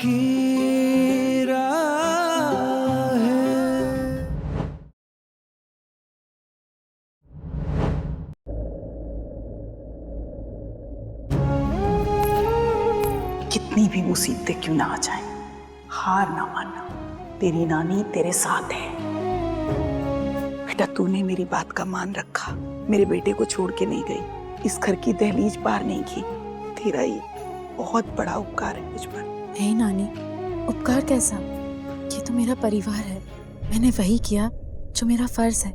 की राह है। कितनी भी मुसीबतें क्यों ना आ जाएं, हार ना मानना। तेरी नानी तेरे साथ है। बेटा तूने मेरी बात का मान रखा, मेरे बेटे को छोड़ के नहीं गई, इस घर की दहलीज पार नहीं की। तेरा ये बहुत बड़ा उपकार है मुझ पर। नहीं नानी, उपकार कैसा? ये तो मेरा परिवार है। मैंने वही किया जो मेरा फर्ज है।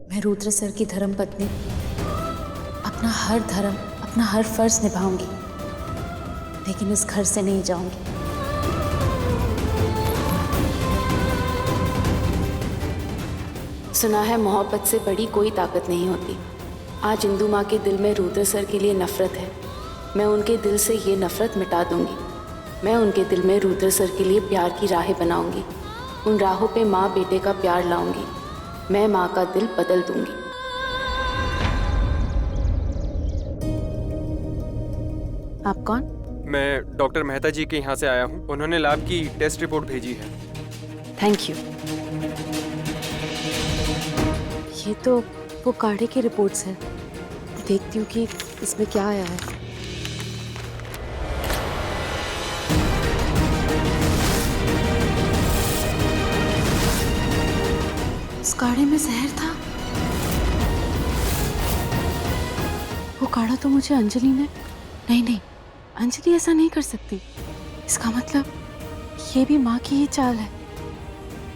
मैं रुद्र सर की धर्म पत्नी अपना हर धर्म, अपना हर फर्ज निभाऊंगी, लेकिन इस घर से नहीं जाऊंगी। सुना है मोहब्बत से बड़ी कोई ताकत नहीं होती। आज इंदु माँ के दिल में रुद्र सर के लिए नफरत है। मैं उनके दिल से ये नफरत मिटा दूंगी। मैं उनके दिल में रुद्र सर के लिए प्यार की राहें बनाऊंगी। उन राहों पे माँ बेटे का प्यार लाऊंगी। मैं माँ का दिल बदल दूंगी। आप कौन? मैं डॉक्टर मेहता जी के यहाँ से आया हूँ। उन्होंने लैब की टेस्ट रिपोर्ट भेजी है। Thank you. ये तो वो काढ़े की रिपोर्ट्स है। देखती हूँ कि इसमें क्या आया है। इस काढ़े में जहर था। वो काढ़ा तो मुझे अंजलि ने नहीं, अंजलि ऐसा नहीं कर सकती। इसका मतलब ये भी माँ की ही चाल है।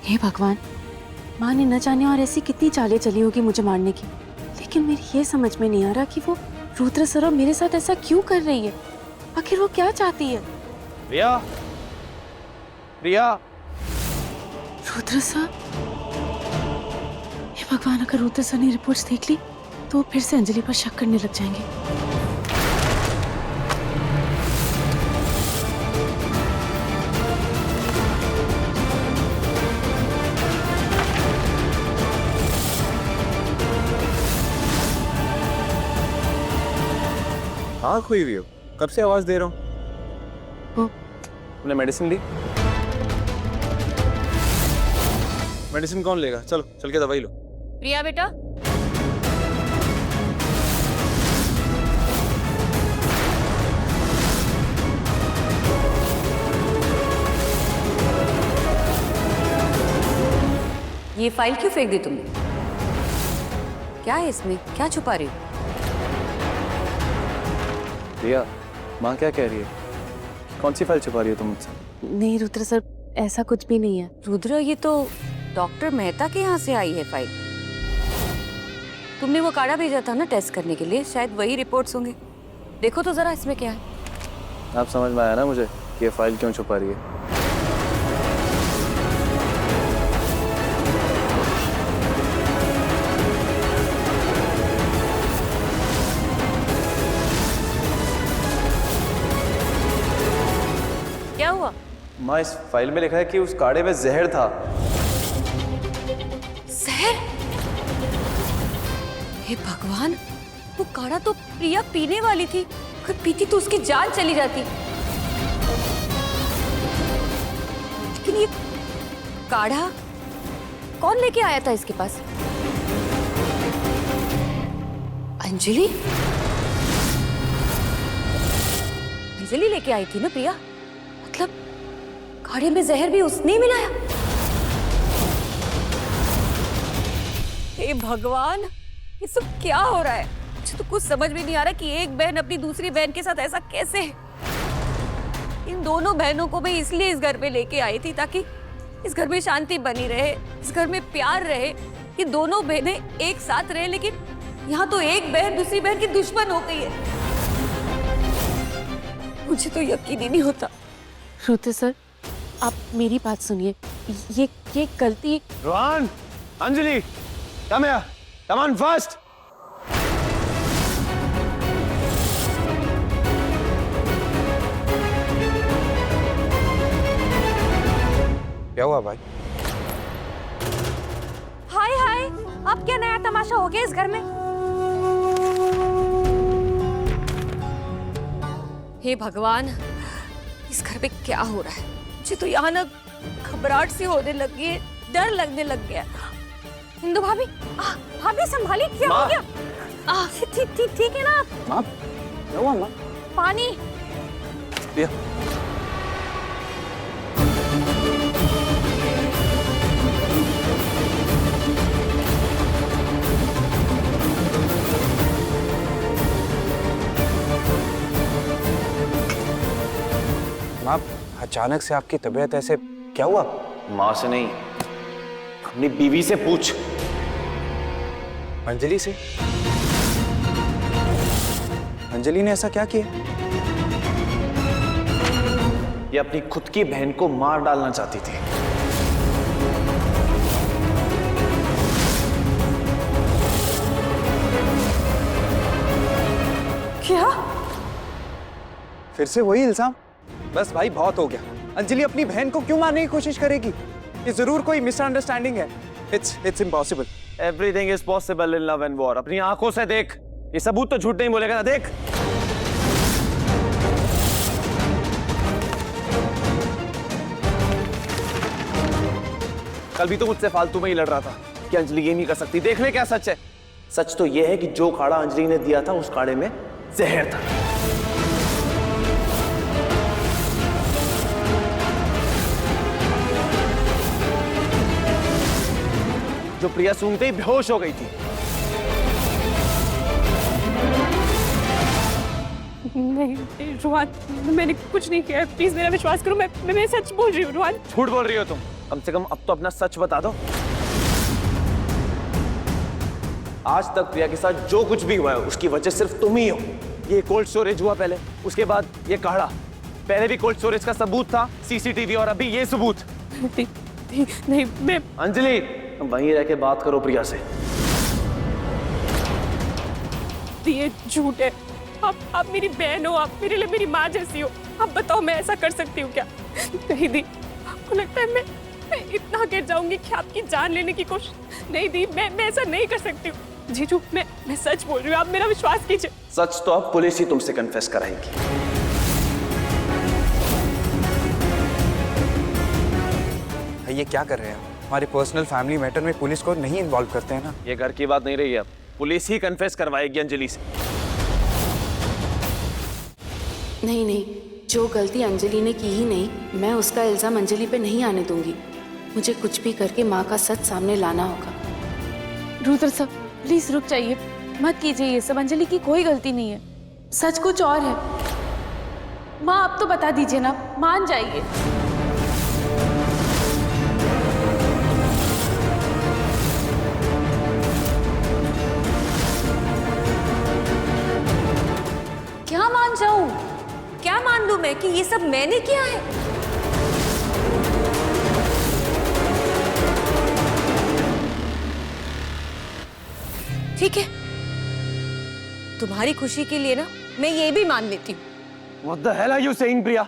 हे भगवान, माँ ने न जाने और ऐसी कितनी चालें चली होगी मुझे मारने की, लेकिन मेरी ये समझ में नहीं आ रहा कि वो रुद्र सर मेरे साथ ऐसा क्यों कर रही है। आखिर वो क्या चाहती है? रिया, रिया। रुद्र सर, हे भगवान, अगर रुद्र सर ने रिपोर्ट्स देख ली तो फिर से अंजलि पर शक करने लग जाएंगे। आँख हुई हुई हो, कब से आवाज दे रहा हूँ। तुमने मेडिसिन ली? मेडिसिन कौन लेगा? चलो चल के दवाई लो। प्रिया बेटा, ये फाइल क्यों फेंक दी तुमने? क्या है इसमें? क्या छुपा रही हो? रिया, माँ क्या कह रही है? कौन सी फाइल छुपा रही हो तुम मुझसे? नहीं रुद्र सर, ऐसा कुछ भी नहीं है। रुद्र, ये तो डॉक्टर मेहता के यहाँ से आई है फाइल। तुमने वो काढ़ा भेजा था ना टेस्ट करने के लिए, शायद वही रिपोर्ट्स होंगे। देखो तो जरा इसमें क्या है। आप समझ में आया ना मुझे कि ये फाइल क्यों छुपा रही है। क्या हुआ? माँ, इस फाइल में लिखा है कि उस काढ़े में जहर था। जहर? हे भगवान, वो काढ़ा तो प्रिया पीने वाली थी। अगर पीती तो उसकी जान चली जाती। लेकिन ये काढ़ा कौन लेके आया था इसके पास? अंजलि? अंजलि लेके आई थी ना प्रिया? मतलब काढ़े में जहर भी उसने ही मिलाया? हे भगवान, ये सब क्या हो रहा है? मुझे तो कुछ समझ में नहीं आ रहा कि एक बहन अपनी दूसरी बहन के साथ ऐसा कैसे। इन दोनों बहनों को मैं इसलिए इस घर में लेके आई थी ताकि इस घर में शांति बनी रहे, इस घर में प्यार रहे, ये दोनों बहनें एक साथ रहे। लेकिन यहाँ तो एक बहन दूसरी बहन की दुश्मन हो गई है। मुझे तो यकीन ही नहीं होता। रुद्र सर, आप मेरी बात सुनिए। ये गलती। Rohan, Anjali, come here, come on fast। क्या हुआ भाई? हाय हाय, अब क्या नया तमाशा हो गया इस घर में? हे भगवान, इस घर पे क्या हो रहा है। मुझे तो यहाँ ना घबराहट सी होने लगी है, डर लगने लग गया। हिंदू भाभी, भाभी संभालिए, क्या हो गया? ठीक है ना आप? माँ क्या हुआ माँ? पानी। लिया। माँ अचानक से आपकी तबीयत ऐसे क्या हुआ? माँ से नहीं, अपनी बीवी से पूछ। अंजलि से? अंजलि ने ऐसा क्या किया? ये अपनी खुद की बहन को मार डालना चाहती थी। क्या? फिर से वही इल्जाम? बस भाई बहुत हो गया। अंजलि अपनी बहन को क्यों मारने की कोशिश करेगी? ये जरूर कोई मिसअंडरस्टैंडिंग है। It's impossible. Everything is possible in love and war. अपनी आंखों से देख, ये सबूत तो झूठ नहीं बोलेगा ना। देख, कल भी तो मुझसे फालतू में ही लड़ रहा था कि अंजलि ये नहीं कर सकती। देख ले क्या सच है। सच तो ये है कि जो काढ़ा अंजलि ने दिया था उस काढ़े में जहर था। जो प्रिया सूंघते ही बेहोश हो गई थी। नहीं रोहन, मैंने कुछ नहीं किया, प्लीज मेरा विश्वास करो। मैं सच बोल रही हूँ रोहन। झूठ बोल रही हो तुम। कम से कम अब तो अपना सच बता दो। आज तक प्रिया के साथ जो कुछ भी हुआ है उसकी वजह सिर्फ तुम ही हो। ये कोल्ड स्टोरेज हुआ पहले, उसके बाद ये काढ़ा। पहले भी कोल्ड स्टोरेज का सबूत था, सीसीटीवी, और अभी ये सबूत। नहीं मैं अंजलि, वहीं रह के बात करो प्रिया से। ये झूठ है। आप मेरी बहन हो, आप मेरे लिए मेरी माँ जैसी हो। आप बताओ मैं ऐसा कर सकती हूँ क्या? नहीं दी, आपको लगता है मैं इतना गिर जाऊंगी कि आपकी जान लेने की कोशिश? नहीं दी, मैं ऐसा नहीं कर सकती हूँ। जीजू, मैं सच बोल रही हूँ, आप मेरा विश्वास कीजिए। सच तो अब पुलिस ही तुमसे कन्फेस कराएगी। ये क्या कर रहे हैं? हमारे पर्सनल फैमिली मैटर में पुलिस को नहीं इन्वॉल्व करते हैं ना। ये घर की बात नहीं रही है, अब पुलिस ही कन्फेस करवाएगी अंजलि से। नहीं नहीं, जो गलती अंजलि ने की ही नहीं, मैं उसका इल्जाम अंजलि पे नहीं आने दूंगी। मुझे कुछ भी करके माँ का सच सामने लाना होगा। रुद्र साहब प्लीज रुक जाइए, मत कीजिए ये सब। अंजलि की कोई गलती नहीं है, सच कुछ और है। माँ आप तो बता दीजिए ना, मान जाइए। क्या मान जाऊं? क्या मान लूं मैं कि ये सब मैंने किया है? ठीक है, तुम्हारी खुशी के लिए ना मैं ये भी मान लेती हूँ। What the hell are you saying, प्रिया?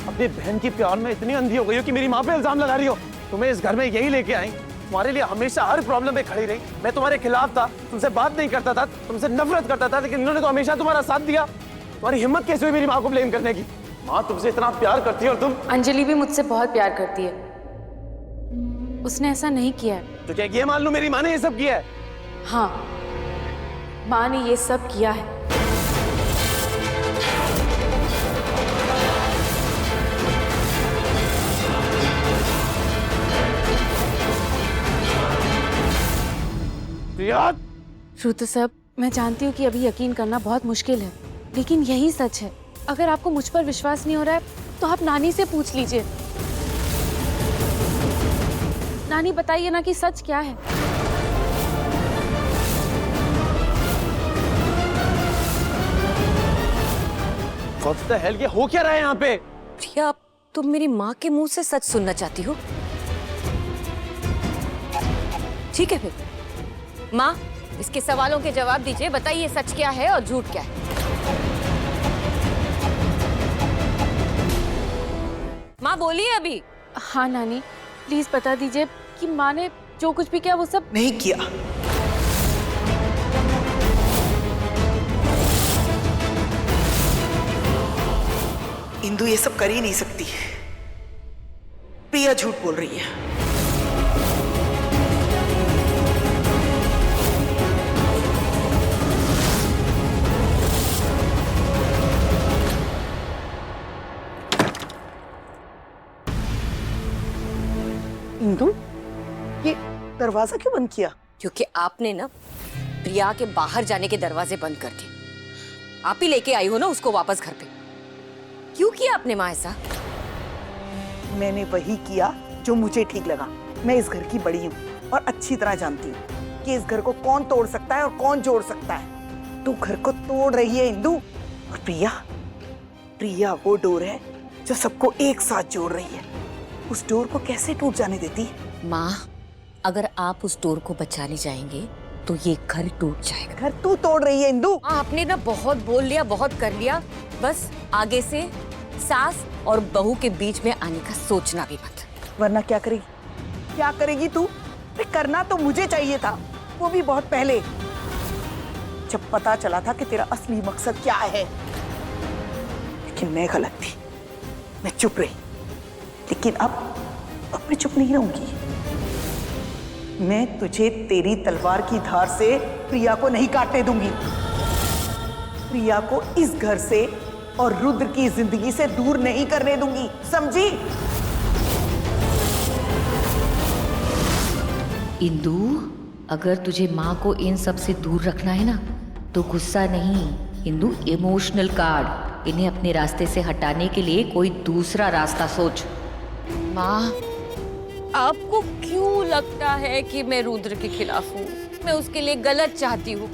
अपनी बहन की प्यार में इतनी अंधी हो गई हो कि मेरी माँ पे इल्जाम लगा रही हो। तुम्हें इस घर में यही लेके आई, तुम्हारे लिए हमेशा हर प्रॉब्लम में खड़ी रही। मैं तुम्हारे खिलाफ था, तुमसे बात नहीं करता था, तुमसे नफरत करता था, लेकिन इन्होंने तो हमेशा तुम्हारा साथ दिया। तुम्हारी हिम्मत कैसे हुई मेरी माँ को ब्लेम करने की? माँ तुमसे इतना प्यार करती है और तुम। अंजलि भी मुझसे बहुत प्यार करती है, उसने ऐसा नहीं किया है। तो क्या ये मान लो मेरी माँ ने ये सब किया है? हाँ, माँ ने ये सब किया है। रुद्र साहब, मैं जानती हूँ कि अभी यकीन करना बहुत मुश्किल है, लेकिन यही सच है। अगर आपको मुझ पर विश्वास नहीं हो रहा है तो आप नानी से पूछ लीजिए। नानी बताइए ना कि सच क्या है। What the hell, ये हो क्या रहा है यहाँ पे? प्रिया, तुम मेरी माँ के मुंह से सच सुनना चाहती हो? ठीक है फिर, माँ इसके सवालों के जवाब दीजिए। बताइए सच क्या है और झूठ क्या है। माँ बोलिए अभी। हाँ नानी, प्लीज बता दीजिए कि माँ ने जो कुछ भी किया वो सब नहीं किया। इन इंदु ये सब कर ही नहीं सकती। प्रिया झूठ बोल रही है। इंदु, ये दरवाजा क्यों बंद किया? क्योंकि आपने ना प्रिया के बाहर जाने के दरवाजे बंद कर दिए। आप ही लेके आई हो ना उसको वापस घर पे। क्यों किया आपने माँ ऐसा? मैंने वही किया जो मुझे ठीक लगा। मैं इस घर की बड़ी हूँ और अच्छी तरह जानती हूँ कि इस घर को कौन तोड़ सकता है और कौन जोड़ सकता है। तू घर को तोड़ रही है इंदु, और प्रिया वो डोर है जो सबको एक साथ जोड़ रही है। उस डोर को कैसे टूट जाने देती? माँ, अगर आप उस डोर को बचाने जाएंगे तो ये घर टूट जाएगा। घर तू तोड़ रही है इंदु। आपने ना बहुत बोल लिया, बहुत कर लिया। बस आगे से सास और बहू के बीच में आने का सोचना भी मत। वरना क्या करेगी? क्या करेगी तू? करना तो मुझे चाहिए था, वो भी बहुत पहले, जब पता चला था कि तेरा असली मकसद क्या है। लेकिन मैं गलत थी, मैं चुप रही। लेकिन अब मैं चुप नहीं रहूंगी। मैं तुझे तेरी तलवार की धार से प्रिया को नहीं काटने दूंगी। प्रिया को इस घर से और रुद्र की जिंदगी से दूर नहीं करने दूंगी, समझी? इंदु, अगर तुझे माँ को इन सब से दूर रखना है ना तो गुस्सा नहीं इंदु, इमोशनल कार्ड। इन्हें अपने रास्ते से हटाने के लिए कोई दूसरा रास्ता सोच। माँ, आपको क्यों लगता है कि मैं रुद्र के खिलाफ हूँ? मैं उसके लिए गलत चाहती हूँ।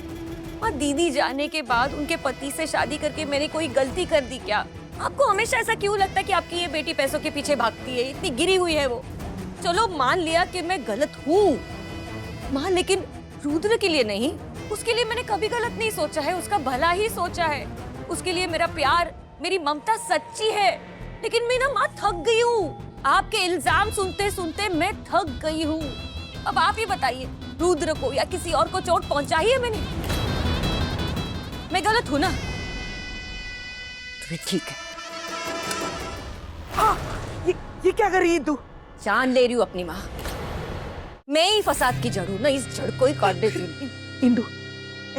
माँ, दीदी जाने के बाद उनके पति से शादी करके मैंने कोई गलती कर दी क्या? आपको हमेशा ऐसा क्यों लगता है कि आपकी ये बेटी पैसों के पीछे भागती है? इतनी गिरी हुई है वो। चलो मान लिया कि मैं गलत हूँ माँ, लेकिन रुद्र के लिए नहीं। उसके लिए मैंने कभी गलत नहीं सोचा है, उसका भला ही सोचा है। उसके लिए मेरा प्यार, मेरी ममता सच्ची है। लेकिन मैं ना माँ थक गई हूँ। आपके इल्जाम सुनते सुनते मैं थक गई हूँ। अब आप ही बताइए, रुद्र को या किसी और को चोट पहुंचाई है मैंने? मैं गलत हूँ ना? तो ठीक है। ये क्या कर रही है तू? जान ले रही हूँ अपनी माँ। मैं ही फसाद की जड़ हूँ ना, इस जड़ को ही काट देती हूँ। इंदु,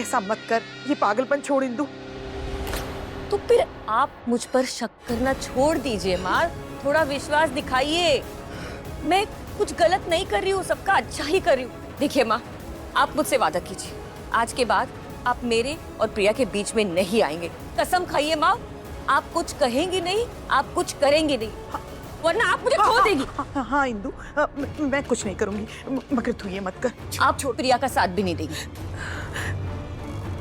ऐसा मत कर, ये पागलपन छोड़ इंदु। तो फिर आप मुझ पर शक करना छोड़ दीजिए माँ, थोड़ा विश्वास दिखाइए। मैं कुछ गलत नहीं कर रही हूँ, सबका अच्छा ही कर रही हूँ। देखिए माँ, आप मुझसे वादा कीजिए, आज के बाद आप मेरे और प्रिया के बीच में नहीं आएंगे। कसम खाइए माँ, आप कुछ कहेंगी नहीं, आप कुछ करेंगी नहीं, वरना आप मुझे खो देगी। हाँ इंदु, मैं कुछ नहीं करूंगी, मगर तू ये मत कर। आप प्रिया का साथ भी नहीं देगी।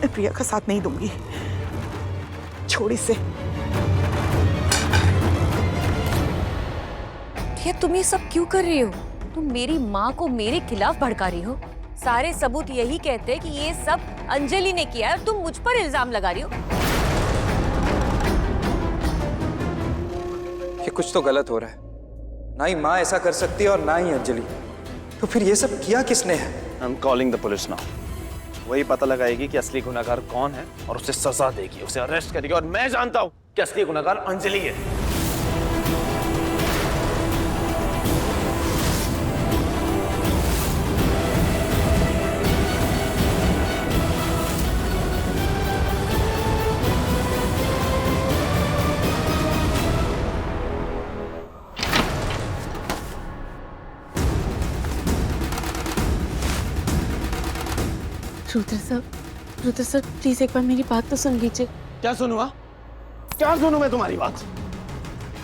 प्रिया का साथ नहीं दूंगी, छोड़ इसे। ये तुम ये सब क्यों कर रही हो? तुम मेरी माँ को मेरे खिलाफ भड़का रही हो। सारे सबूत यही कहते हैं कि ये सब अंजलि ने किया है और तुम मुझ पर इल्जाम लगा रही हो। ये कुछ तो गलत हो रहा है। ना ही माँ ऐसा कर सकती है और ना ही अंजलि। तो फिर ये सब किया किसने है? I am calling the police now. वही पता लगाएगी कि असली गुनहगार कौन है और उसे सजा देगी, उसे अरेस्ट करेगी। और मैं जानता हूं कि असली गुनहगार अंजलि है। रुद्र सर प्लीज एक बार मेरी बात तो सुन लीजिए। क्या सुनूं? क्या सुनूं मैं तुम्हारी बात?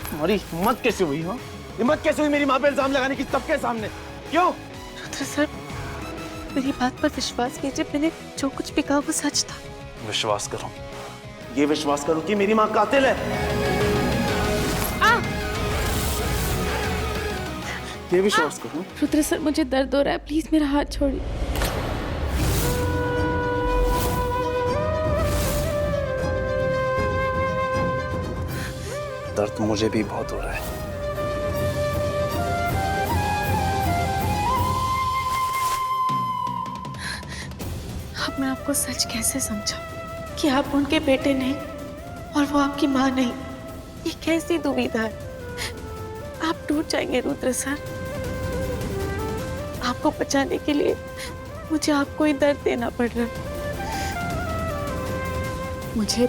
तुम्हारी हिम्मत कैसे हुई? हो हिम्मत कैसे हुई मेरी माँ पे इल्जाम लगाने की सबके सामने? क्यों? रुद्र सर मेरी बात पर विश्वास कीजिए, मैंने जो कुछ भी कहा वो सच था। विश्वास करो, ये विश्वास करो कि मेरी माँ कातिल है। ये विश्वास करो। रुद्र सर मुझे दर्द हो रहा है, प्लीज मेरा हाथ छोड़िए। दर्द मुझे भी बहुत हो रहा है। अब मैं आपको सच कैसे समझाऊं कि आप उनके बेटे नहीं और वो आपकी माँ नहीं। ये कैसी दुविधा है? आप टूट जाएंगे रुद्र सर। आपको बचाने के लिए मुझे आपको ही दर्द देना पड़ रहा है। मुझे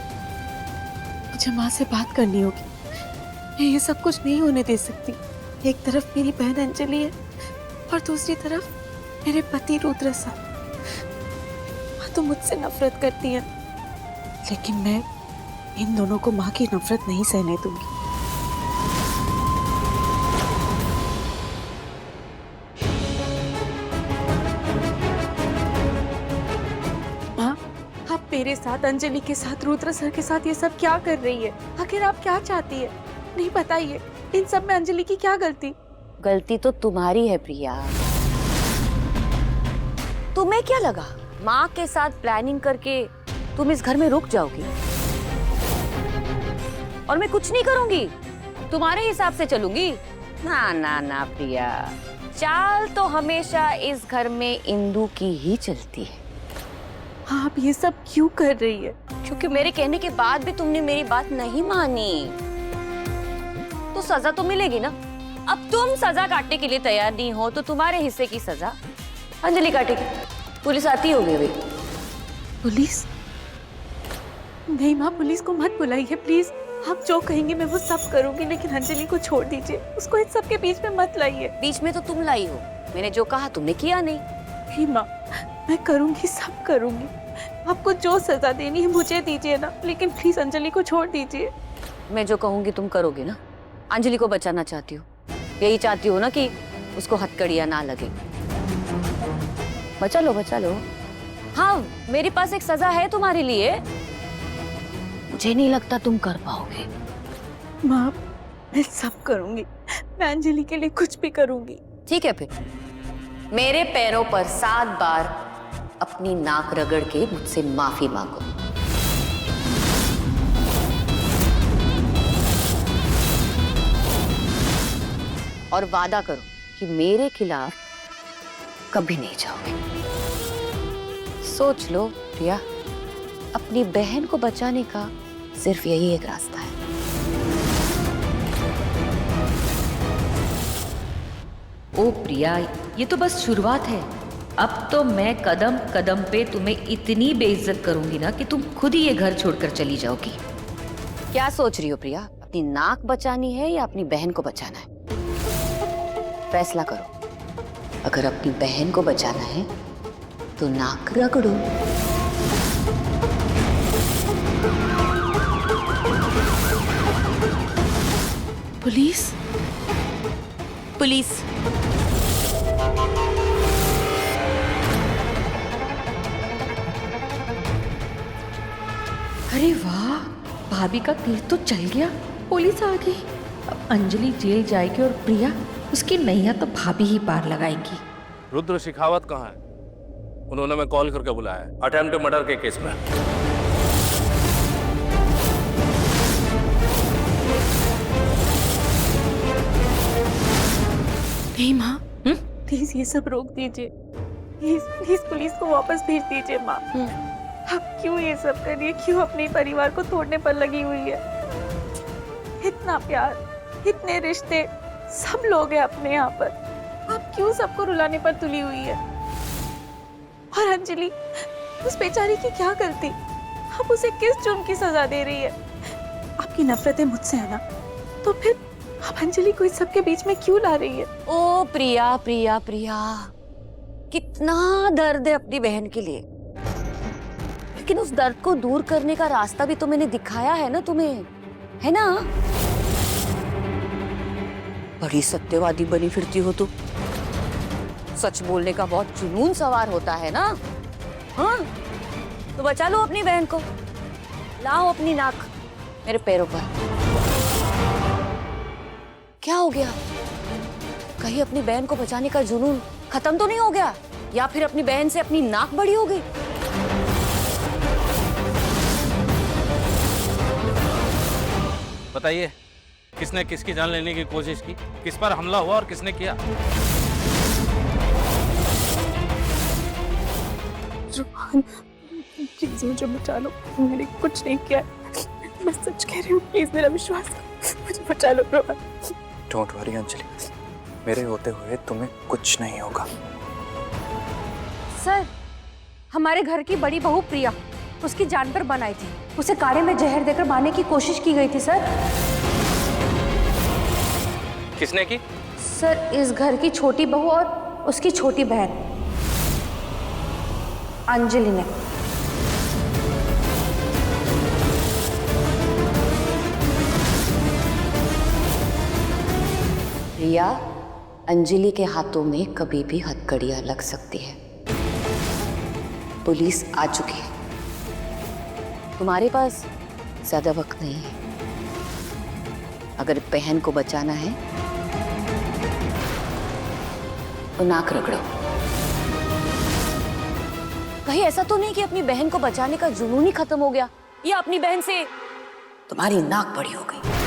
माँ से बात करनी होगी। मैं ये सब कुछ नहीं होने दे सकती। एक तरफ मेरी बहन अंजलि है और दूसरी तरफ मेरे पति रुद्र सर। माँ तो मुझसे नफरत करती है, लेकिन मैं इन दोनों को माँ की नफरत नहीं सहने दूंगी। माँ, आप मेरे साथ, अंजलि के साथ, रुद्र सर के साथ ये सब क्या कर रही है? आखिर आप क्या चाहती है? नहीं बताइए। इन सब में अंजलि की क्या गलती? गलती तो तुम्हारी है प्रिया। तुम्हें क्या लगा माँ के साथ प्लानिंग करके तुम इस घर में रुक जाओगी और मैं कुछ नहीं करूंगी, तुम्हारे हिसाब से चलूंगी? ना ना ना प्रिया, चाल तो हमेशा इस घर में इंदु की ही चलती है। आप ये सब क्यों कर रही है? क्योंकि मेरे कहने के बाद भी तुमने मेरी बात नहीं मानी, तो सजा तो मिलेगी ना। अब तुम सजा काटने के लिए तैयार नहीं हो तो तुम्हारे हिस्से की सजा अंजलि काटेगी। पुलिस आती होगी अभी। पुलिस? नहीं माँ, पुलिस को मत बुलाइए प्लीज। आप जो कहेंगे मैं वो सब करूंगी, लेकिन अंजलि को छोड़ दीजिए। उसको इन सब के बीच में मत लाइए। बीच में तो तुम लाई हो, मैंने जो कहा तुमने किया नहीं। नहीं माँ, मैं करूंगी, सब करूंगी। आपको जो सजा देनी है मुझे दीजिए ना, लेकिन प्लीज अंजलि को छोड़ दीजिए। मैं जो कहूंगी तुम करोगे ना? अंजलि को बचाना चाहती हो, यही चाहती हो ना कि उसको हथकड़ियां ना लगे। बचा लो, बचा लो। हाँ, मेरे पास एक सजा है तुम्हारे लिए। मुझे नहीं लगता तुम कर पाओगे। माँ, मैं सब करूंगी। मैं अंजलि के लिए कुछ भी करूंगी। ठीक है, फिर मेरे पैरों पर 7 बार अपनी नाक रगड़ के मुझसे माफी मांगो। और वादा करो कि मेरे खिलाफ कभी नहीं जाओगे। सोच लो प्रिया, अपनी बहन को बचाने का सिर्फ यही एक रास्ता है। ओ प्रिया, ये तो बस शुरुआत है। अब तो मैं कदम कदम पे तुम्हें इतनी बेइज्जत करूंगी ना कि तुम खुद ही ये घर छोड़कर चली जाओगी। क्या सोच रही हो प्रिया? अपनी नाक बचानी है या अपनी बहन को बचाना है? फैसला करो। अगर अपनी बहन को बचाना है तो नाक रगड़ो। पुलिस? पुलिस? अरे वाह, भाभी का तीर तो चल गया। पुलिस आ गई। अब अंजलि जेल जाएगी और प्रिया उसकी नैया तो भाभी ही पार लगाएंगी। रुद्र शेखावत कहाँ है? उन्होंने मैं कॉल करके बुलाया है अटेम्प्ट मर्डर के केस में। नहीं माँ, प्लीज ये सब रोक दीजिए। प्लीज प्लीज पुलिस को वापस भेज दीजिए माँ। आप क्यों ये सब कर रही है? क्यों अपने परिवार को तोड़ने पर लगी हुई है? इतना प्यार, इतने रिश्ते, सब लोग हैं अपने यहाँ पर। आप क्यों सबको रुलाने पर तुली हुई है? और अंजलि, उस बेचारी की क्या गलती? आप उसे किस जुर्म की सजा दे रही है? आपकी नफरतें मुझसे है ना, तो फिर आप अंजलि को इस सब के बीच में क्यों ला रही है? ओ प्रिया प्रिया प्रिया, कितना दर्द है अपनी बहन के लिए, लेकिन उस दर्द को दूर करने का रास्ता भी तो मैंने दिखाया है ना तुम्हें, है ना? बड़ी सत्यवादी बनी फिरती हो तुम। सच बोलने का बहुत जुनून सवार होता है ना? हाँ, तो बचा लो अपनी बहन को। लाओ अपनी नाक मेरे पैरों पर। क्या हो गया? कहीं अपनी बहन को बचाने का जुनून खत्म तो नहीं हो गया, या फिर अपनी बहन से अपनी नाक बड़ी हो गई? बताइए, किसने किसकी जान लेने की कोशिश की? किस पर हमला हुआ और किसने किया? रोहन, प्लीज मुझे बचा लो। मैंने कुछ नहीं किया। मैं सच कह रही हूँ, प्लीज मेरा विश्वास करो। मुझे बचा लो रोहन। डोंट वरी अंजलि, मेरे होते हुए तुम्हें कुछ नहीं होगा। सर, हमारे घर की बड़ी बहू प्रिया उसकी जान पर बनाई थी। उसे काढ़े में जहर देकर मारने की कोशिश की गई थी सर। किसने की? सर, इस घर की छोटी बहू और उसकी छोटी बहन अंजलि ने। प्रिया, अंजलि के हाथों में कभी भी हथकड़ियां लग सकती है। पुलिस आ चुकी है, तुम्हारे पास ज्यादा वक्त नहीं है। अगर बहन को बचाना है तो नाक रगड़ो। कहीं ऐसा तो नहीं कि अपनी बहन को बचाने का जुनून ही खत्म हो गया या अपनी बहन से तुम्हारी नाक बड़ी हो गई।